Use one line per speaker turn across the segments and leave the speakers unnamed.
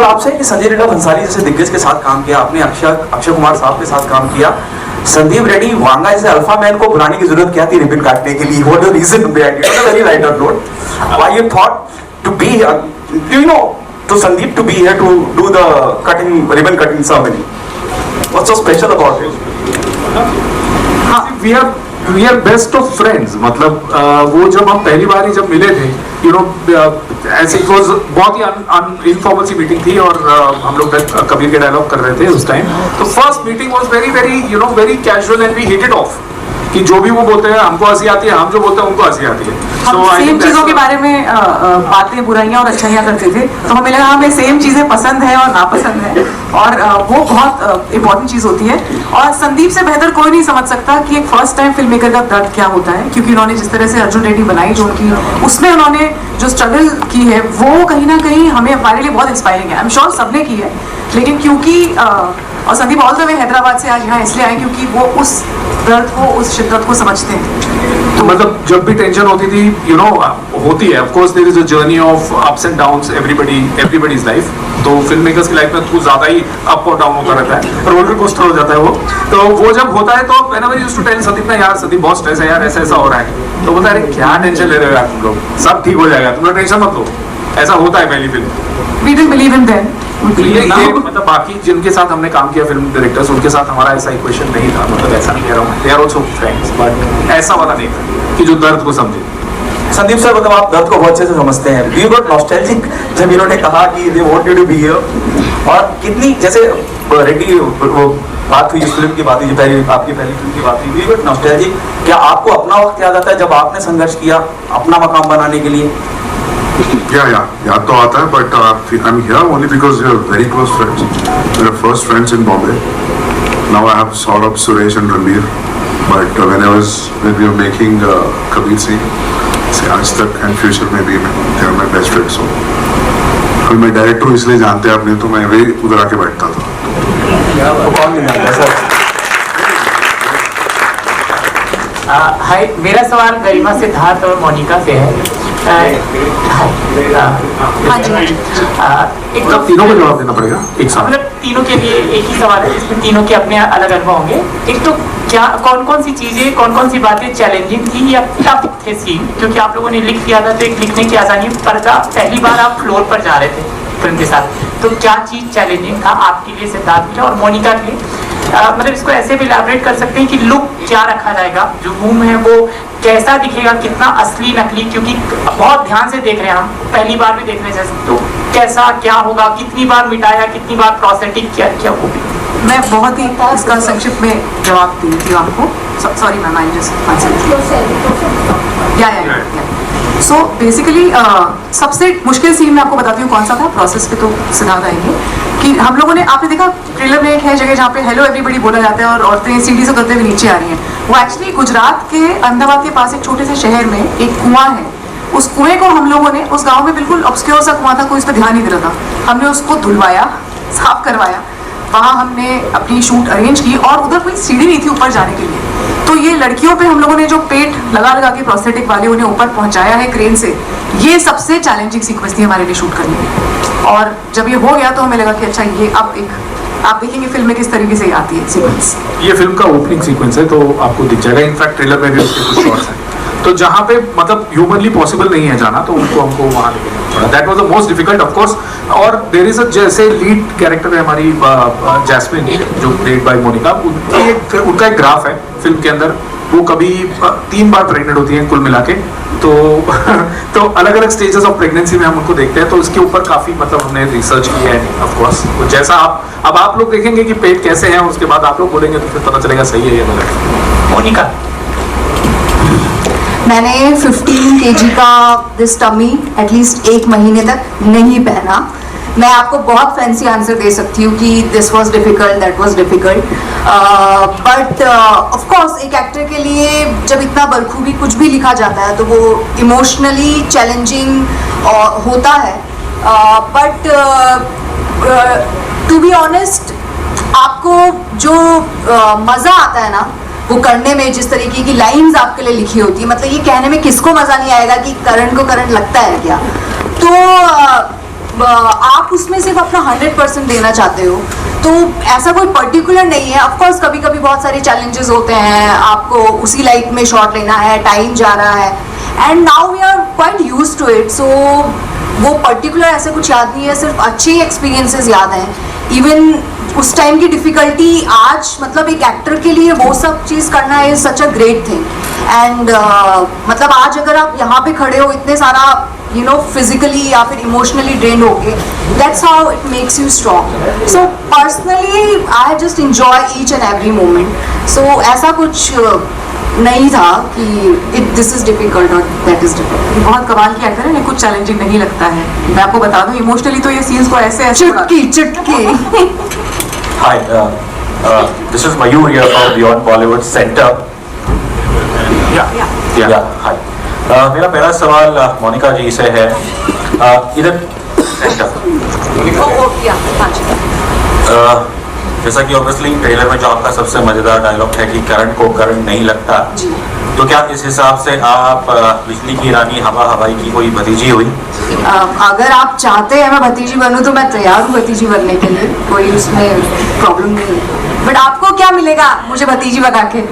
आपसे कि संजय लीला भंसाली जैसे दिग्गज के साथ काम किया आपने, अक्षय कुमार साहब के साथ काम किया, संदीप रेड्डी वांगा जैसे अल्फा मैन को बुलाने की जरूरत क्या थी रिबन काटने के लिए? What the reason behind it? Very lighter note, why you thought to be here, do you know, to Sandeep to be here to do the ribbon cutting ceremony? What's so special about it?
We are best of friends. मतलब वो जब हम पहली बार ही जब मिले थे, you know, ऐसे it was बहुत ही इनफॉर्मल सी मीटिंग थी और हम लोग कबीर के डायलॉग कर रहे थे उस टाइम. तो first meeting was very you know very casual and we hit it off. कि जो भी वो बोलते हैं हमको हंसी आती है, हम जो बोलते हैं उनको हंसी आती है.
हम सेम चीजों के बारे में बातें, बुराइयां और अच्छाइयां करते थे, तो हमें लगा हमें सेम चीजें पसंद है और नापसंद है, और वो बहुत इंपॉर्टेंट चीज होती है. और संदीप से बेहतर कोई नहीं समझ सकता कि एक फर्स्ट टाइम फिल्म मेकर का दर्द क्या होता है, क्योंकि उन्होंने जिस तरह से अर्जुन रेड्डी बनाई, जो उनकी उसमें उन्होंने जो स्ट्रगल की है, वो कहीं ना कहीं हमें हमारे लिए बहुत इंस्पायरिंग है. आई एम श्योर सबने की है, लेकिन क्योंकि और Sandeep all the way Hyderabad से आज यहाँ इसलिए आए क्योंकि वो उस दर्द को, उस शिद्दत को समझते हैं.
तो मतलब जब भी टेंशन होती थी, यू नो, होती है, of course there is a journey of ups and downs, everybody's life. तो फिल्म मेकर्स की लाइफ में कुछ ज्यादा ही अप और डाउन होता रहता है, रोलर कोस्टर हो जाता है वो. तो वो जब होता है तो whenever used to tell Sandeep ना, यार संदीप बहुत स्ट्रेस है यार, ऐसा ऐसा हो रहा है, तो बोलता है अरे क्या टेंशन ले रहे हो यार तुम लोग, सब ठीक हो जाएगा, तुम लोग टेंशन मत लो. ऐसा होता है पहली film.
We didn't believe him then.
ये मतलब बाकी जिनके साथ हमने काम किया फिल्म डायरेक्टर्स, उनके साथ हमारा ऐसा इक्वेशन नहीं था. मतलब ऐसा नहीं कह रहा हूँ, they are also friends, but ऐसा वाला नहीं था कि जो दर्द को समझे.
संदीप सर, मतलब आप दर्द को बहुत अच्छे से समझते हैं. डू यू गॉट नॉस्टैल्जिक जब इन्होंने कहा कि they want you to be here? और कितनी जैसे रेड्डी वो बात हुई, इस फिल्म की बात हुई, जो पहली आपकी पहली फिल्म की बात हुई, डू यू गॉट नॉस्टैल्जिक? क्या आपको अपना वक्त याद आता है जब आपने संघर्ष किया अपना मकाम बनाने के लिए?
याद तो आता है, but I'm here only because we are very close friends. We are first friends in Bombay. Now I have Saurabh, Suresh and Ranbir. But when we were making Kabir Singh, आज तक and future में भी they are my best friends. So अभी मैं director हूँ इसलिए जानते हैं आप, नहीं तो मैं वही उधर आके बैठता था.
तो कौन नहीं जानता सर?
हाय, मेरा सवाल गरिमा सिद्धार्थ और मोनिका से है.
एक तो तीनों को जवाब देना पड़ेगा एक साथ.
मतलब तीनों के लिए एक ही सवाल है, जिसमें तीनों के अपने अलग अनुभव होंगे. एक तो क्या कौन कौन सी चीजें, कौन कौन सी बातें चैलेंजिंग थी या टफ थे सीन, क्योंकि आप लोगों ने लिख दिया था तो एक लिखने की आसानी, पर पहली बार आप फ्लोर पर जा रहे थे फिल्म के साथ, तो क्या चीज चैलेंजिंग था आपके लिए, सिद्धार्थ के लिए और मोनिका के लिए? मतलब इसको ऐसे भी इलैबोरेट कर सकते हैं कि लुक क्या रखा जाएगा, जो मुंह है वो कैसा दिखेगा, कितना असली नकली, क्योंकि बहुत ध्यान से देख रहे हैं हम, पहली बार भी देख रहे हैं, तो कैसा क्या होगा, कितनी बार मिटाया, कितनी बार प्रोस्थेटिक किया, क्या वो भी.
मैं बहुत ही इसका संक्षिप्त में जवाब देती हूँ आपको. Sorry ma'am, I just so basically सबसे मुश्किल सीन मैं आपको बताती हूँ कौन सा था. प्रोसेस पे तो सिद्धार्थ आएंगे कि हम लोगों ने, आपने देखा ट्रेलर में एक है जगह जहाँ पे हेलो एवरीबॉडी बोला जाता है और औरतें सीढ़ी से उतरते हुए नीचे आ रही हैं. वो एक्चुअली गुजरात के अहमदाबाद के पास एक छोटे से शहर में एक कुआं है. उस कुएं को हम लोगों ने, उस गाँव में बिल्कुल ऑब्सक्योर सा कुआं था, कोई इस पर ध्यान नहीं दे रहा था, हमने उसको धुलवाया, साफ करवाया, वहाँ हमने अपनी शूट अरेंज की और उधर कोई सीढ़ी नहीं थी ऊपर जाने के लिए. तो ये लड़कियों पे हम लोगों ने जो पेट लगा लगा के प्रोस्थेटिक वाले उन्हें ऊपर पहुंचाया है क्रेन से, ये सबसे चैलेंजिंग सीक्वेंस थी हमारे लिए शूट करने में. और जब ये हो गया तो हमें लगा कि अच्छा, ये अब एक आप देखेंगे फिल्म में किस तरीके से आती है सीक्वेंस.
ये फिल्म का ओपनिंग सीक्वेंस है तो आपको दिख जाएगा. इनफैक्ट ट्रेलर में भी उसके कुछ शॉट्स हैं, तो जहाँ पे मतलब ह्यूमनली पॉसिबल नहीं है जाना, तो उनको हमको वहाँ लेके पड़ा. That was the most difficult of course. और देयर इज अ, जैसे लीड कैरेक्टर है हमारी जैस्मिन, जो प्लेड बाय मोनिका, उनका एक ग्राफ है फिल्म के अंदर. वो कभी 3 बार प्रेग्नेंट होती हैं कुल मिला के, तो अलग अलग स्टेजेस ऑफ प्रेगनेंसी में हम उनको देखते हैं. तो इसके ऊपर काफी मतलब हमने रिसर्च की है. ऑफ कोर्स जैसा आप लोग देखेंगे कि पेट कैसे है, उसके बाद आप लोग बोलेंगे तो फिर पता चलेगा सही है या गलत.
मोनिका,
मैंने 15 kg का दिस टमी एटलीस्ट 1 महीने तक नहीं पहना. मैं आपको बहुत फैंसी आंसर दे सकती हूँ कि this was difficult, that was difficult, but of course एक एक्टर के लिए जब इतना बखूबी कुछ भी लिखा जाता है तो वो इमोशनली चैलेंजिंग होता है. बट टू बी ऑनेस्ट, आपको जो मज़ा आता है ना वो करने में, जिस तरीके की लाइंस आपके लिए लिखी होती है, मतलब ये कहने में किसको मज़ा नहीं आएगा कि करण को करण लगता है क्या. तो आप उसमें सिर्फ अपना 100% देना चाहते हो, तो ऐसा कोई पर्टिकुलर नहीं है. ऑफ कोर्स कभी कभी बहुत सारे चैलेंजेस होते हैं, आपको उसी लाइट में शॉट लेना है, टाइम जा रहा है, and now we are quite used to it. So वो पर्टिकुलर ऐसे कुछ याद नहीं है, सिर्फ अच्छे एक्सपीरियंसेस याद हैं. इवन उस टाइम की डिफ़िकल्टी आज, मतलब एक एक्टर के लिए वो सब चीज़ करना is such a great thing. And मतलब आज अगर आप यहाँ पे खड़े हो इतने सारा फिजिकली या फिर इमोशनली ड्रेन होके, that's how it makes you strong. So personally I just enjoy each and every moment. So ऐसा कुछ नहीं था कि दिस इज डिफिकल्ट और दैट इज डिफिकल्ट.
बहुत कमाल की एक्टर है, इन्हें कुछ चैलेंजिंग नहीं लगता है. मैं आपको बता दूं, इमोशनली तो ये सीन्स को ऐसे
चुटकी
Hi, this is Mayur here from Beyond Bollywood Center. Yeah, hi. मेरा पहला सवाल मोनिका जी से है. इधर सेंटर. जैसा कि ऑब्वियसली ट्रेलर में जो आपका सबसे मजेदार डायलॉग है कि करण को करंट नहीं लगता, तो क्या इस हिसाब से आप बिजली की रानी हवा हवाई की कोई भतीजी हुई?
अगर आप चाहते हैं मैं भतीजी बनूं तो मैं तैयार हूँ भतीजी बनने के लिए, कोई उसमें प्रॉब्लम नहीं है. बट आपको क्या मिलेगा मुझे भतीजी बना के?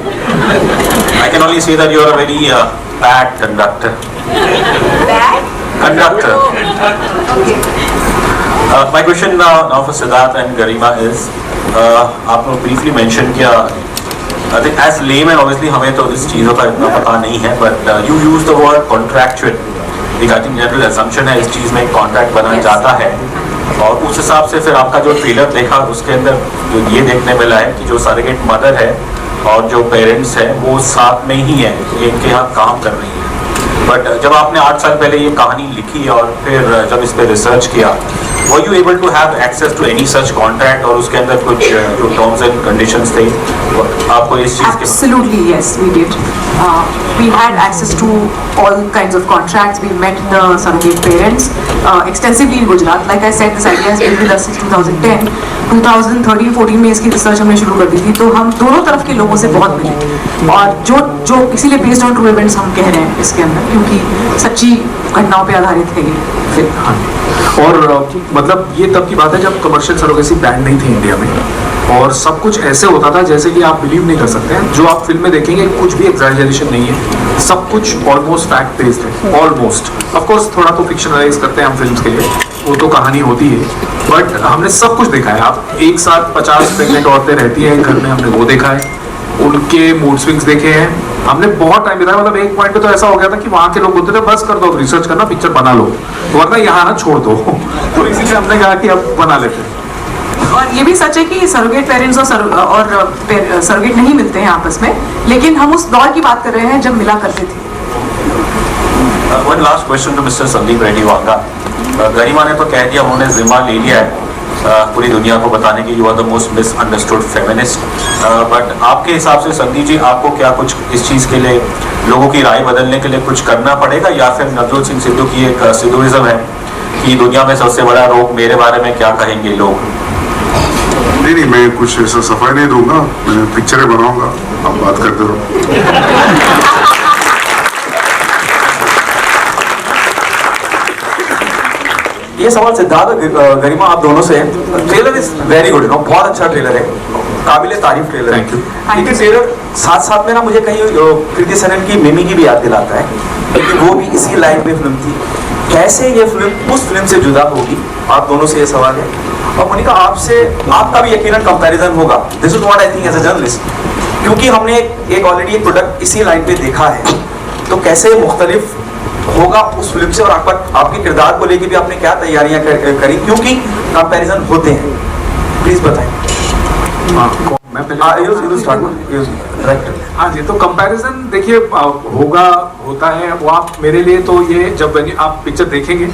I can only say that you are a very bad conductor.
Bad?
Conductor.
Okay.
My question now for Siddharth and Garima is, आपने briefly mention किया, I think as layman obviously हमें तो इस चीज़ों का इतना पता नहीं है, but you use the word contractual. एक I think जनरल assumption है इस चीज़ में एक कॉन्ट्रैक्ट बना जाता है, और उस हिसाब से फिर आपका जो ट्रेलर देखा उसके अंदर जो ये देखने मिला है कि जो सरोगेट मदर है और जो पेरेंट्स हैं वो साथ में ही है, इनके यहाँ काम कर रही है. बट जब आपने 8 साल पहले ये कहानी लिखी और फिर जब इस पर रिसर्च किया, were you able to have access to any such contract, और उसके अंदर कुछ जो टर्म्स एंड कंडीशंस थे आपको इस चीज़ के?
Absolutely, yes, we did. We had access to all kinds of contracts. We met the surrogate parents extensively in Gujarat. Like I said, this idea has been with us since 2010. 2013-14 में इसकी research हमने शुरू कर दी थी, तो हम दोनों तरफ के लोगों से बहुत मिले, और जो इसीलिए बेस्ड ऑन ट्रू इवेंट्स हम कह रहे हैं इसके अंदर, क्योंकि सच्ची घटनाओं पे आधारित है ये फिल्म.
और मतलब ये तब की बात है जब कमर्शियल सरोगेसी बैन नहीं थी इंडिया में, और सब कुछ ऐसे होता था जैसे कि आप बिलीव नहीं कर सकते हैं. जो आप फिल्म में देखेंगे कुछ भी एग्जैजरेशन नहीं है, सब कुछ ऑलमोस्ट फैक्ट बेस्ड है, ऑलमोस्ट. ऑफ कोर्स थोड़ा तो फिक्शनलाइज करते हैं हम फिल्म्स के लिए, वो तो कहानी होती है, बट हमने सब कुछ देखा है. आप एक साथ 50 प्रेग्नेंट औरतें रहती हैं घर में, हमने वो देखा है, उनके मूड स्विंग्स देखे हैं, हमने बहुत टाइम बिताया. मतलब एक पॉइंट पे तो ऐसा हो गया था कि वहाँ के लोग बोलते थे बस कर दो, रिसर्च करना, पिक्चर बना लो, वरना यहाँ ना छोड़ दो. तो इसीलिए हमने कहा कि अब बना लेते हैं.
और ये भी सच है कि सरोगेट पेरेंट्स और सरोगेट नहीं मिलते हैं आपस में, लेकिन हम उस दौर की बात कर रहे हैं जब मिला करते थे.
One last question to Mr. Sandeep Reddy Vanga. गरिमा ने तो कह दिया, उन्होंने जिम्मा ले लिया है पूरी दुनिया को बताने की you are the most misunderstood feminist. But आपके हिसाब से संदीप जी, आपको क्या कुछ इस चीज़ के लिए लोगों की राय बदलने के लिए कुछ करना पड़ेगा, या फिर नवजोत सिंह सिद्धू की एक सिद्धूइज्म है कि दुनिया में सबसे बड़ा रोग मेरे बारे में क्या कहेंगे लोग?
नहीं, मैं कुछ ऐसा सफाई नहीं दूंगा, मैं पिक्चरें बनाऊंगा, आप बात करते रहो.
ये सवाल सिद्धार्थ और गरिमा आप दोनों से है. ट्रेलर इज वेरी गुड, बहुत अच्छा ट्रेलर है, काबिल तारीफ ट्रेलर है.
Thank you.
लेकिन ट्रेलर साथ साथ में ना मुझे कहीं कृति सनन की मिमी की भी याद दिलाता है, क्योंकि वो भी इसी लाइन में फिल्म थी. कैसे ये फिल्म उस फिल्म से जुदा होगी, आप दोनों से ये सवाल है. और मोनिका आपसे, आपका भी यकीनन कंपैरिजन होगा. This is what I think as a journalist, क्योंकि हमने एक ऑलरेडी एक प्रोडक्ट इसी लाइन पे देखा है, तो कैसे मुख्तलिफ होगा उस फिल्म से, और आपके किरदार को लेके भी आपने क्या तैयारियां करी, क्योंकि कंपैरिजन होते हैं. प्लीज बताएं.
मैं पहले हाँ जी, तो कंपैरिजन देखिए होता है वो. आप मेरे लिए तो ये जब आप पिक्चर देखेंगे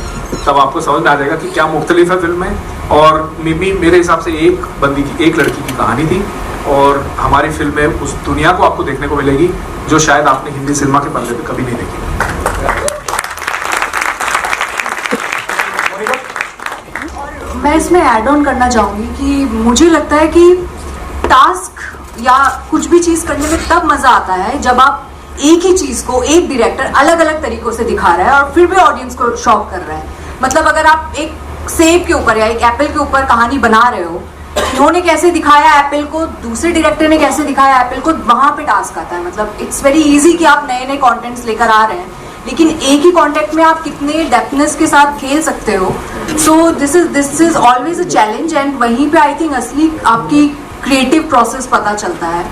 तब आपको समझ में आ जाएगा कि क्या मुख्तलिफ है फिल्म में. और मिमी मेरे हिसाब से एक बंदी की, एक लड़की की कहानी थी, और हमारी फिल्म में उस दुनिया को आपको देखने को मिलेगी जो शायद आपने हिंदी सिनेमा के पर्दे पे कभी नहीं देखी.
मैं इसमें ऐड ऑन करना चाहूँगी कि मुझे लगता है कि टास्क या कुछ भी चीज़ करने में तब मज़ा आता है जब आप एक ही चीज़ को एक डायरेक्टर अलग अलग तरीक़ों से दिखा रहा है और फिर भी ऑडियंस को शॉक कर रहा है. मतलब अगर आप एक सेब के ऊपर या एक एप्पल के ऊपर कहानी बना रहे हो, इन्होंने कैसे दिखाया एप्पल को, दूसरे डायरेक्टर ने कैसे दिखाया एप्पल को, वहां पे टास्क आता है. मतलब इट्स वेरी इजी कि आप नए नए कंटेंट्स लेकर आ रहे हैं, लेकिन एक ही कंटेंट में आप कितने डेप्थनेस के साथ खेल सकते हो. So this is always a challenge. And वहीं पे आई थिंक असली आपकी क्रिएटिव प्रोसेस पता चलता है.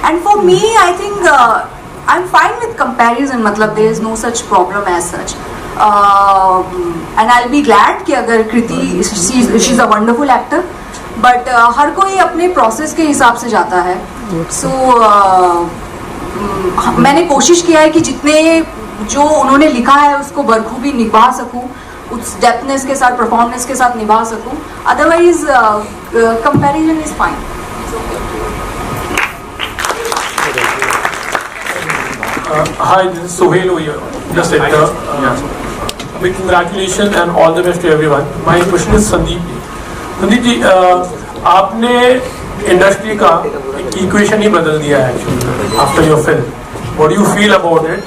And for me I think I am fine with comparison. मतलब there is no such problem as such. And I will be glad कि अगर Kriti she is a wonderful actor, but हर कोई अपने प्रोसेस के हिसाब से जाता है. सो मैंने कोशिश किया है कि जितने जो उन्होंने लिखा है उसको बखूबी निभा सकूं, उस डेप्थनेस के साथ, परफॉर्मेंस के साथ निभा सकूं. Otherwise comparison is fine.
Hi, this is Sohail over here, just editor. Big congratulations and all the best to everyone. My question is Sandeep ji. Sandeep ji, आपने इंडस्ट्री का इक्वेशन ही बदल दिया है actually after your film. What do you feel about it?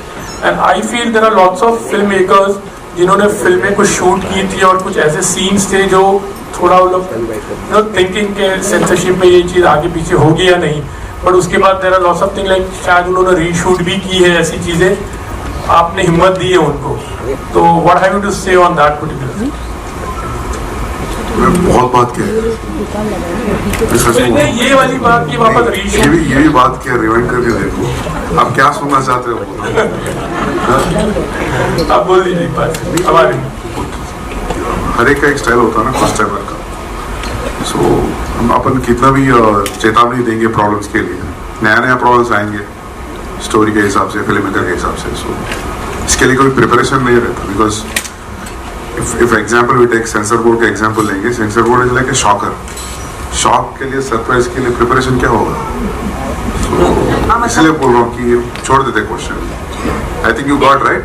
And I feel there are lots of film makers जिन्होंने फिल्में कुछ shoot की थी और कुछ ऐसे सीन्स थे जो थोड़ा लोग थिंकिंग के सेंसरशिप में ये चीज़ आगे पीछे होगी या नहीं, बट उसके बाद there are lots of thing like शायद उन्होंने रीशूट भी की है. ऐसी चीज़ें आपने हिम्मत दी है उनको, तो व्हाट हैव यू टू से ऑन दैट पर्टिकुलर?
मैं बहुत बात की
ये वाली बात की वापस रीशूट,
ये भी बात किया, रिवाइंड करके देखो आप क्या सुनना चाहते हो.
आप बोल दीजिए एक बार हमारे.
हर एक का एक स्टाइल होता है ना, फर्स्ट टाइमर का. सो हम अपन कितना भी चेतावनी देंगे प्रॉब्लम्स के लिए, नया नया प्रॉब्लम्स आएंगे स्टोरी के हिसाब से, फिल्म मेकर के हिसाब से. सो इसके लिए कोई प्रिपरेशन नहीं रहता. Because if example we take censor board का एग्जाम्पल लेंगे, censor board is like a shocker. Shock के लिए, सरप्राइज के लिए प्रिपरेशन क्या होगा? इसलिए बोल रहा हूँ कि छोड़ देते question. I think you got right.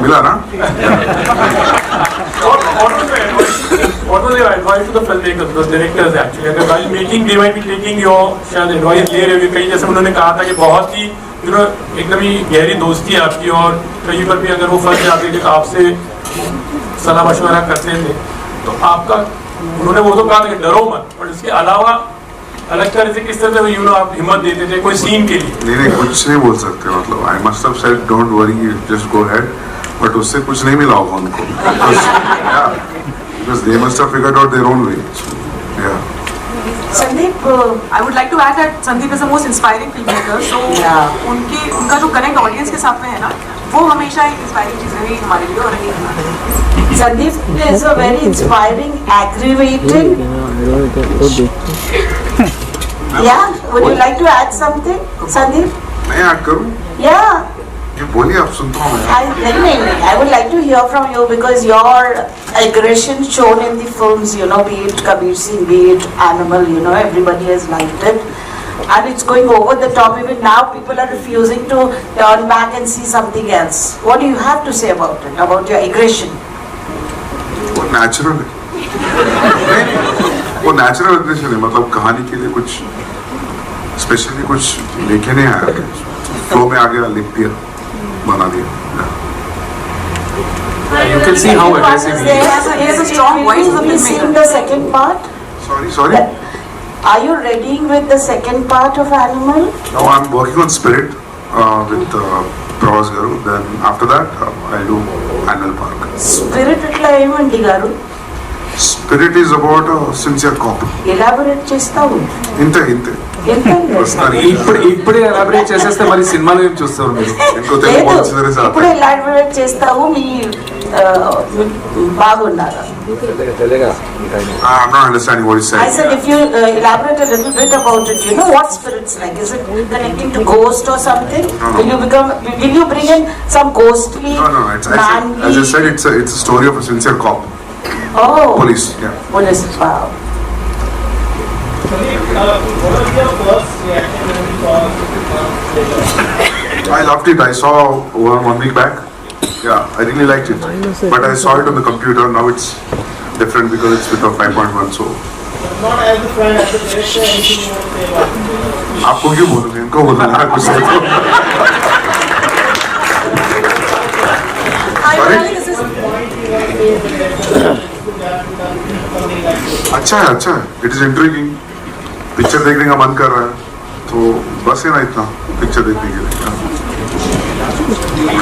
मिला ना?
What was your advice to the filmmakers, the directors actually? अगर while making they might be taking your शायद advice ले रहे हो. कहीं जैसे उन्होंने कहा था कि बहुत ही एकदम ही गहरी दोस्ती है आपकी, और कहीं पर भी अगर वो फंस जाते थे तो आपसे सलाह मशवरा करते थे, तो आपका उन्होंने वो तो कहा था कि डरो मत, पर इसके अलावा अलग तरह से किस तरह से आप हिम्मत देते थे कोई सीन के लिए?
नहीं कुछ नहीं बोल सकते. मतलब I must have said don't worry, just go ahead. But उससे कुछ नहीं मिला होगा उनको, because they must have figured out their own way. Yeah.
Sandeep, I would like to add that Sandeep is the most inspiring filmmaker. So उनका जो connect audience के साथ में है ना, वो हमेशा एक इंस्पायरिंग चीज रही हमारे लिए और रही हमारे.
Sandeep is a very inspiring, aggravating. Yeah, would you like to add something, Sandeep?
मैं ऐड करूं?
Yeah.
ये बोलिए, आप सुनता हूँ.
I would like to hear from you because your aggression shown in the films, be it Kabir Singh, be it Animal, everybody has liked it. And it's going over the top. Even now people are refusing to turn back and see something else. What do you have to say about it, about your aggression?
वो natural है. वो natural aggression है. मतलब कहानी के लिए कुछ specially कुछ लेके नहीं आया, फ्लो में आ गया, लिख दिया, बना दिया.
You can see how aggressive he is.
He has a strong voice as a
Have you seen
filmmaker.
the second part?
Sorry.
Are you readying with the second part of Animal?
Now I'm working on Spirit with Pravas Garu. Then after that I'll do Animal Park.
Spirit itla emanti garu?
Spirit is about a sincere cop.
Elaborate chestavu.
Inte.
ఇప్పుడే elaborate చేసేస్తే మరి సినిమాలు ఏం చూస్తారు మీరు?
इनको तेलुगु बहुत अच्छी तरह से आता
ఇప్పుడు
है.
ఎలాబరేట్ చేస్తావు మీ బాగున్నారా?
I'm not understanding what he's
I
saying.
said if you elaborate a little bit about it, what spirit's like? Is it connecting to ghost or something?
No.
Will you bring in some ghostly,
No. As
manly?
I said, it's a story of a sincere cop.
Oh,
Police. Yeah.
police. Wow.
I loved it. I saw 1 week back. Yeah, I really liked it. But I saw it on the computer. Now it's different because it's with a 5.1. So
Not as a friend, as a director, anything you want to say about it?
आपको क्यों बोलूँगा? इनको बोलूँगा कुछ तो.
Hi,
Sorry?
Monali, this is
Point you want to say as a director,
अच्छा है, it is intriguing. Picture देखने का मन कर रहा है, तो बस है ना इतना पिक्चर देखने के लिए।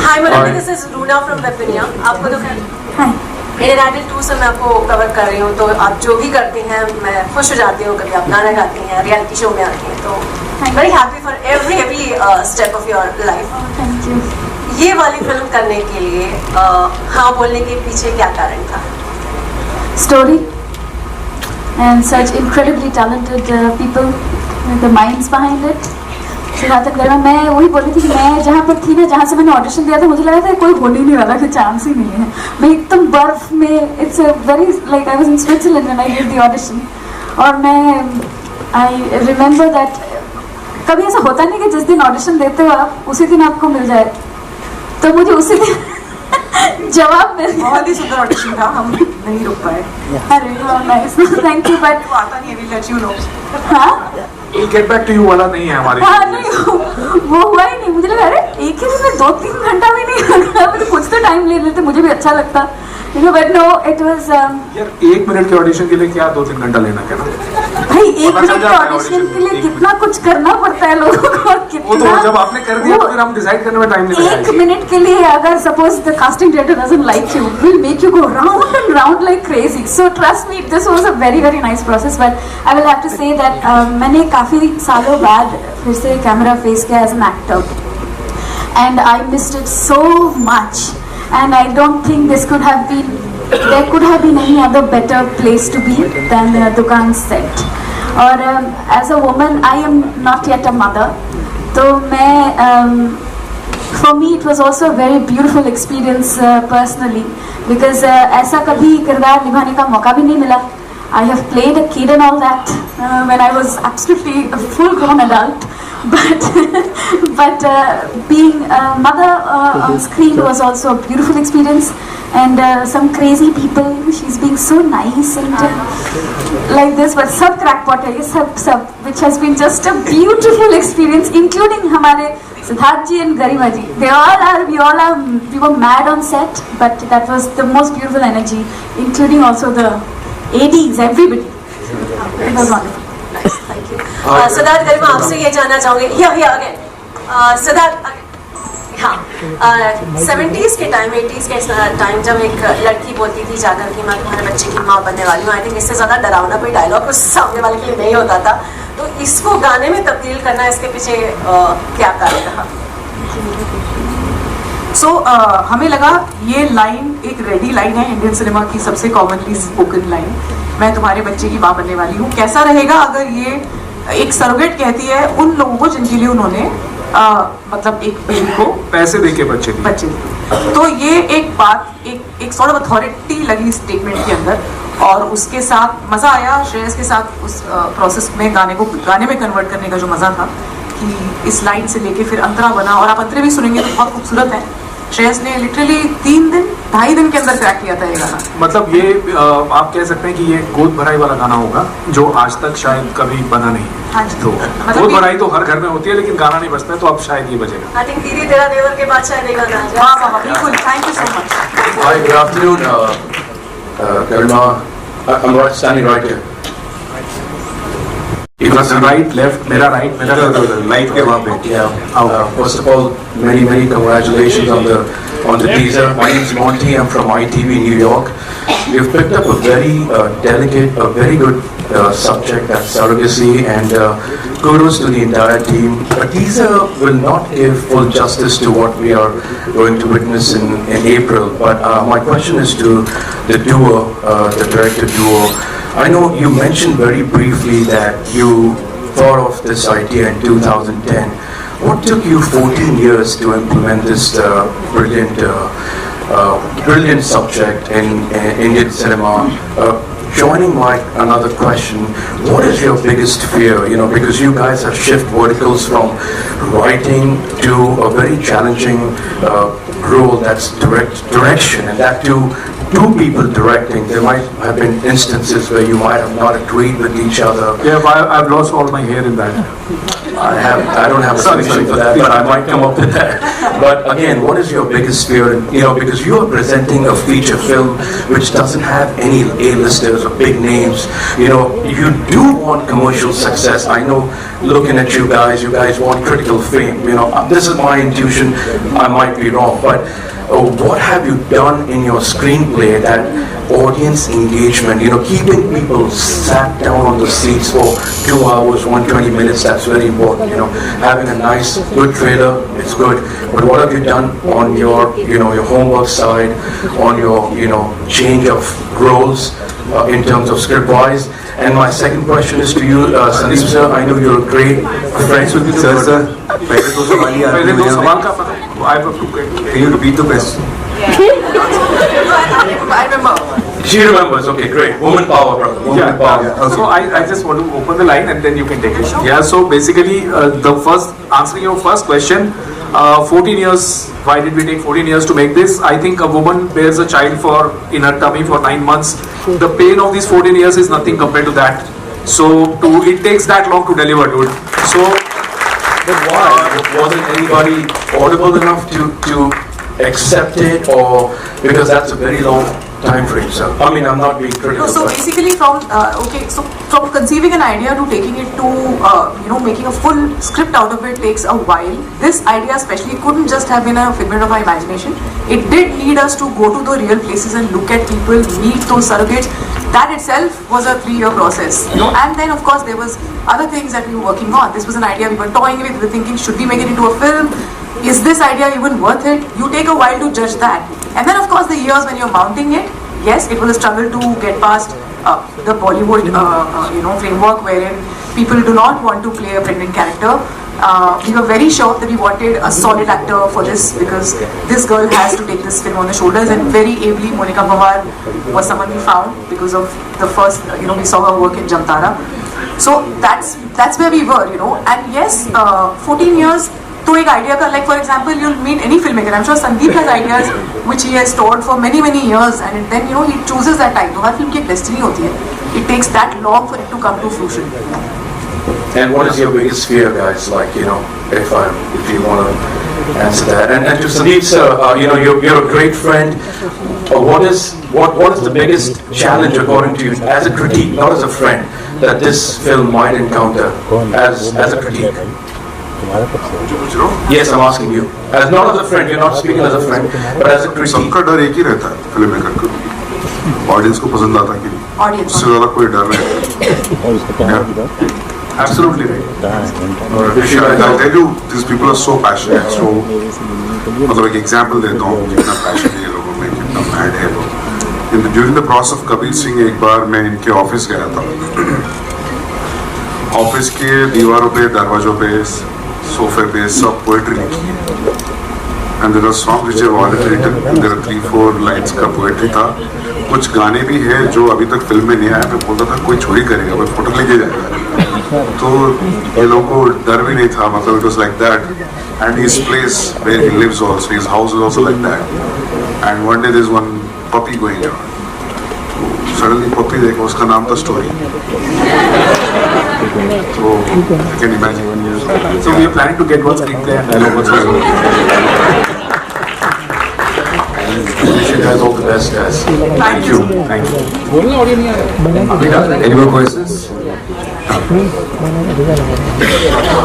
Hi Manoj, this is Runa from वेपिनिया। आपको तो इनएडिट 2 से मैं आपको कवर कर रही हूँ, तो आप जो भी करती हैं मैं खुश हो जाती हूँ। कभी आप गाना गाती हैं, रियलिटी शो में आती हैं, तो very happy for every step of your life.
Thank you.
ये वाली फिल्म करने के लिए हाँ बोलने के पीछे क्या कारण था?
Story and such incredibly talented people, the minds behind it. Siddharth गर्मा, मैं वही बोल रही थी कि मैं जहाँ पर थी ना, जहाँ से मैंने ऑडिशन दिया था, मुझे लगा था कोई होने ही नहीं वाला, कि चांस ही नहीं है। मैं एकदम बर्फ में, it's a very like I was in Switzerland when I did the audition. और मैं आई रिमेंबर दैट कभी ऐसा होता नहीं कि जिस दिन ऑडिशन देते हो आप उसी दिन आपको मिल जाए, तो मुझे उसी दिन जवाब मिल गया।
बहुत ही सुंदर ऑडिशन था, हम नहीं रुक पाए।
अरे नाइस, थैंक यू। बट
वो आता नहीं है, विल लेट यू नो।
हाँ
We'll get back to you वाला नहीं है हमारे।
हाँ नहीं, वो हुआ ही नहीं। मुझे लगा अरे एक ही दिन में 2-3 घंटा भी नहीं लगा, मुझे कुछ तो टाइम ले लेते, मुझे भी अच्छा लगता। बट नो, इट वाज
यार 1 मिनट के ऑडिशन के लिए क्या 2-3 घंटा लेना क्या ना?
भाई 1
पता चल
मिनट के
जाता है
ऑडिशन
audition
के लिए
में,
कितना कुछ करना पड़ता है लोगों को, और
वो
कितना
तो जब आपने कर दिया तो फिर हम डिसाइड करने में टाइम नहीं
1 मिनट के लिए अगर suppose the casting director doesn't like you, will make you go round and round like crazy. So trust me, this was a very very nice process. But I will have to say that मैंने काफ़ी सालों बाद फिर से camera face किया as an actor, and I missed it so much, and I don't think this could have been, there could have been any other better place to be than Dukaan set. और as a woman, I am not yet a mother, तो मैं for me it was also a very beautiful experience personally, because ऐसा कभी किरदार निभाने का मौका भी नहीं मिला. I have played a kid and all that when I was absolutely a full-grown adult, but being a mother on screen was also a beautiful experience, and some crazy people. She's being so nice and like this, but sab crackpot hai ye sab, which has been just a beautiful experience, including हमारे Siddharth ji and Garima ji. We were mad on set, but that was the most beautiful energy, including also the ADs, everybody. It was wonderful.
Thank you. Siddharth गरिमा, आपसे ये जानना चाहूँगी, again Siddharth, हाँ 70s के time, 80s के time, जब एक लड़की बोलती थी जाकर कि मैं तुम्हारे बच्चे की माँ बनने वाली हूँ, आई थिंक इससे ज़्यादा डरावना कोई डायलॉग उस सामने वाले के लिए नहीं होता था, तो इसको गाने में तब्दील करना, इसके पीछे क्या कारण रहा?
सो हमें लगा ये लाइन एक रेडी लाइन है इंडियन सिनेमा की सबसे कॉमनली स्पोकन लाइन, मैं तुम्हारे बच्चे की माँ बनने वाली हूँ। कैसा रहेगा अगर ये एक सरोगेट कहती है उन लोगों को जिनके लिए उन्होंने मतलब एक बेबी को
पैसे देके बच्चे
तो ये एक बात, एक सॉर्ट ऑफ अथॉरिटी लगी स्टेटमेंट के अंदर, और उसके साथ मज़ा आया श्रेयस के साथ उस प्रोसेस में गाने में कन्वर्ट करने का जो मज़ा था कि इस लाइन से लेके फिर अंतरा बना, और आप अंतरे भी सुनेंगे तो बहुत खूबसूरत है। श्रेयस ने लिटरली 2.5 दिन के अंदर क्रैक किया था ये गाना।
मतलब ये आप कह सकते हैं कि ये गोद भराई वाला गाना होगा जो आज तक शायद कभी बना नहीं है।
हाँ जी।
तो गोद भराई तो हर घर में होती है, लेकिन गाना नहीं बजता है, तो अब शायद ये बजेगा।
आई थिंक दीदी तेरा देवर के बाद शायद ये गाना आ जाए।
हाँ बिल्कुल, thank you so much.
Hi, good afternoon, Garima. I'm standing right here.
Right left, मेरा राइट, मेरा
लाइट के वहाँ पे।
First of all, many congratulations on the teaser. My name is Monty. I'm from ITV New York. We've picked up a very delicate, a very good subject, that's surrogacy, and kudos to the entire team. A teaser will not give full justice to what we are going to witness in April. But my question is to the duo, the director duo. I know you mentioned very briefly that you thought of this idea in 2010. What took you 14 years to implement this brilliant subject in Indian cinema? Joining my another question, what is your biggest fear? You know, because you guys have shifted verticals from writing to a very challenging role, that's direction, and that too two people directing, there might have been instances where you might have not agreed with each other.
Yeah, I've lost all my hair in that.
I don't have a solution for that, but I might come up with that. But again, what is your biggest fear? You know, because you are presenting a feature film which doesn't have any A-listers or big names. You know, you do want commercial success. I know, looking at you guys want critical fame. You know, this is my intuition. I might be wrong, but what have you done in your screenplay that audience engagement, you know, keeping people sat down on the seats for 2 hours, 120 minutes, that's very important, you know, having a nice, good trailer, it's good, but what have you done on your, you know, your homework side, on your, you know, change of roles in terms of script-wise? And my second question is to you, Sandeep sir, I know you're a great friend with you.
Sir, पहले दो सवाल ही
पहले दो सवाल का पता I have to
Can you repeat the question?
I remember.
She remembers, okay, great. Woman power, brother. Woman power.
Yeah. So I just want to open the line and then you can take it. Yeah, so basically, answering your first question, 14 years, why did we take 14 years to make this? I think a woman bears a child in her tummy for 9 months. The pain of these 14 years is nothing compared to that. So it takes that long to deliver, dude. So,
but why? Wasn't anybody audible enough to accept it, or because that's a very long time frame, sir? I mean, I'm not being critical.
So basically, from conceiving an idea to taking it to making a full script out of it takes a while. This idea especially couldn't just have been a figment of our imagination. It did need us to go to the real places and look at people, meet those surrogates. That itself was a 3-year process, And then, of course, there was other things that we were working on. This was an idea we were toying with. We were thinking, should we make it into a film? Is this idea even worth it? You take a while to judge that. And then, of course, the years when you're mounting it, yes, it was a struggle to get past the Bollywood, framework wherein people do not want to play a pregnant character. We were very sure that we wanted a solid actor for this because this girl has to take this film on the shoulders, and very ably Monica Pawar was someone we found because of the first, we saw her work in Jamtara. So that's where we were, and yes, 14 years. तो एक idea का, like for example, you'll meet any filmmaker. I'm sure Sandeep has ideas which he has stored for many years, and then he chooses that time. तो हर film की एक destiny होती है. It takes that long for it to come to fruition.
And what is your biggest fear, guys? Like, if you want to answer that. And to Sandeep sir, you're a great friend. What is the biggest challenge according to you, as a critique, not as a friend, that this film might encounter as a critique? Yes, I'm asking you. As not as a friend, you're not speaking as a friend, but as a critique.
सबका डर एक ही रहता है film maker को, audience को पसंद आता कि नहीं, उससे ज़्यादा कोई डर नहीं.
Absolutely right.
I tell you, these people are so passionate. So, मतलब एक example देता हूँ, कितना passion है ये लोगों में, कितना mad है लोग. During the process of Kabir Singh, एक बार मैं इनके ऑफिस गया था. ऑफिस के दीवारों पे, दरवाजों पे, सोफे पे सब पोएट्री लिखी है. And there are songs which have already written. There are 3-4 lines का पोएट्री था. कुछ गाने भी हैं जो अभी तक फिल्म में नहीं आया. मैं बोलता था कोई चोरी करेगा, कोई फोटो लेके जाएगा. तो ये लोगों को डर भी नहीं था. मतलब it was like that. And his place where he lives also, his house is also like that. And one day there's one puppy going around. Suddenly puppy देखो, उसका नाम था Story. So I can imagine.
So we are planning to get one screenplay and dialogue also.
Wish you guys all the best, guys.
Thank you. Thank you.
Any more questions?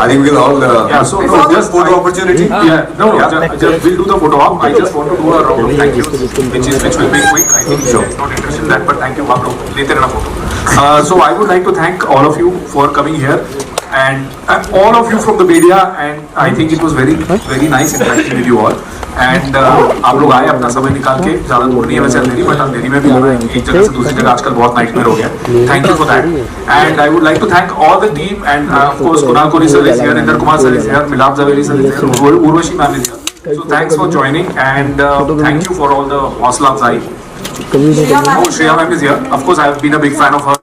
I think we can all
so
just photo opportunity.
Just we'll do the photo op. I just want to do a round of thank yous, which will be quick. I think so. Not interested in that, but thank you, आप लोग लेते रहना photo. So I would like to thank all of you for coming here, and all of you from the media, and I think it was very nice interacting with you all. And आप लोग आए अपना समय निकाल के, ज़्यादा दूर नहीं है वैसे अंधेरी, बट अंधेरी में भी आना है एक जगह से दूसरी जगह आजकल बहुत नाइटमेयर हो गया. Thank you for that. And I would like to thank all the team, and of course Kunal Kohli sir is here, Inder Kumar sir is here, Milap Zaveri sir is here, Urvashi ma'am is here. So thanks for joining, and thank you for all the haussla afzai. Shreya ma'am is here. Of course I have been a big fan of her.